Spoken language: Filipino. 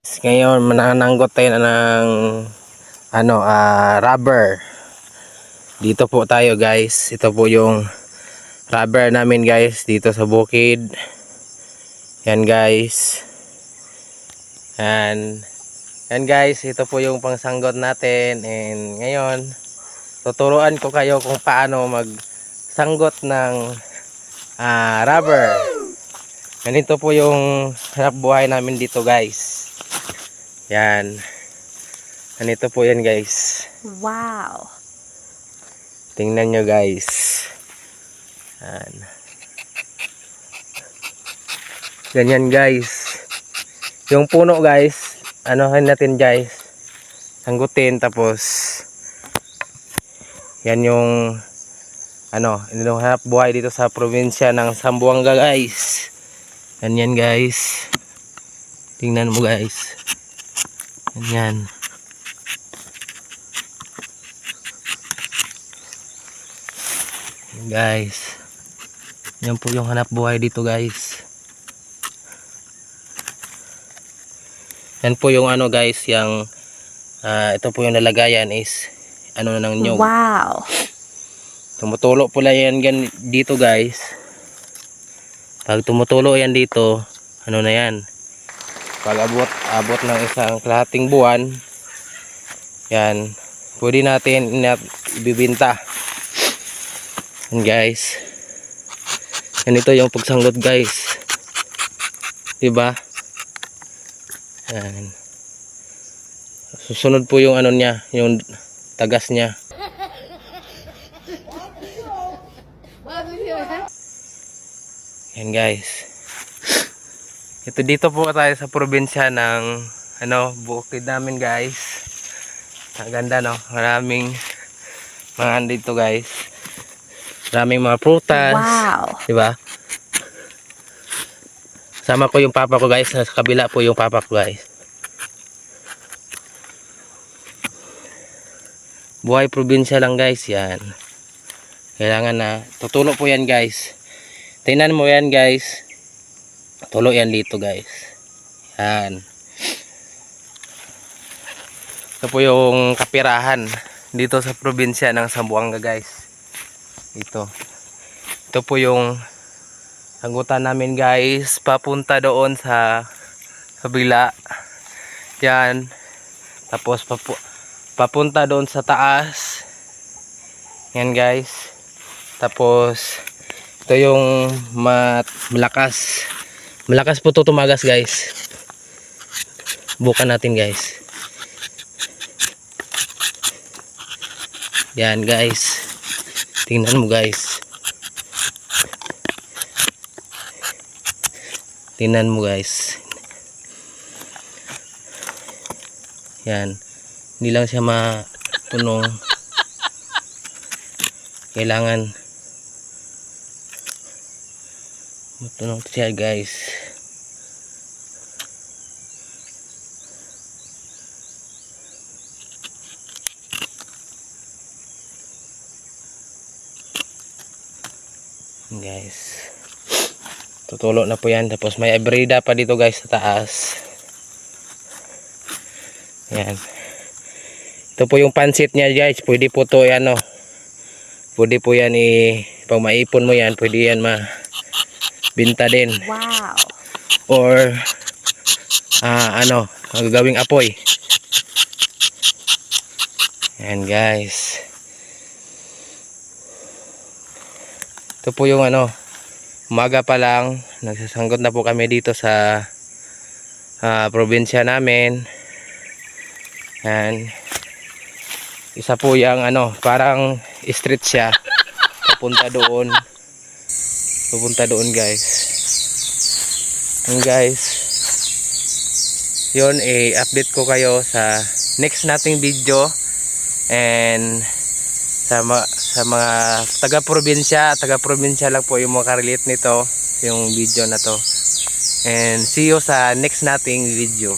Ngayon manananggot tayo na ng rubber. Dito po tayo guys. Ito po yung rubber namin guys dito sa bukid. Yan guys. Yan guys, ito po yung pangsanggot natin. And ngayon tuturuan ko kayo kung paano magsanggot ng rubber. Ganito po yung hanap buhay namin dito guys. Yan. Ganito po yan guys. Wow. Tingnan nyo guys. Yan. Ganyan guys. Yung puno guys, anuhin natin guys. Sanggutin tapos yan yung yung hanap buhay dito sa probinsya ng Zamboanga guys. Ganyan guys. Tingnan mo guys. Ganyan. Guys. Yan po yung hanap buhay dito guys. Yan po yung guys, yung ito po yung nalagayan is ng nyog. Wow. Tumutulo po lang yan dito guys. Pag tumutulo yan dito, na yan. Pag abot ng isang kalahating buwan, yan, pwede natin ibibenta. Yan guys. Ganito yung pagsanggot guys. Diba? Yan. Susunod po yung niya, yung tagas niya. Yan guys. Ito dito po tayo sa probinsya ng bukid namin guys. Ang ganda no, maraming mga dito guys. Maraming mga prutas. Wow. Diba? Sama ko yung papa ko guys, sa kabila po yung papa ko guys. Buhay probinsya lang guys yan. Kailangan na tutulo po yan guys. Tingnan mo yan guys. Tulo yan dito guys. Yan. Ito po yung kapirahan dito sa probinsya ng Zamboanga guys. Ito po yung sanggutan namin guys. Papunta doon sa kabila. Yan. Tapos papunta doon sa taas. Yan guys. Tapos ito yung malakas. Malakas po ito tumagas guys. Bukan natin guys. Yan guys. Tingnan mo guys. Tingnan mo guys. Yan. Hindi lang siya matunong. Kailangan matunong siya guys. Guys, tutulo na po yan. Tapos may abrida pa dito guys sa taas. Yan. Ito po yung pansit niya guys. Pwede po to yan pwede po yan pag maipon mo yan, pwede yan binta din. Wow. Or gagawing apoy. Yan guys. Ito po yung umaga pa lang nagsasanggot na po kami dito sa probinsya namin. Yan. Isa po yung parang street siya. Papunta doon guys. And guys, yun update ko kayo sa next nating video. And sa mga taga-probinsya lang po yung makarelate nito yung video na to. And see you sa next nating video.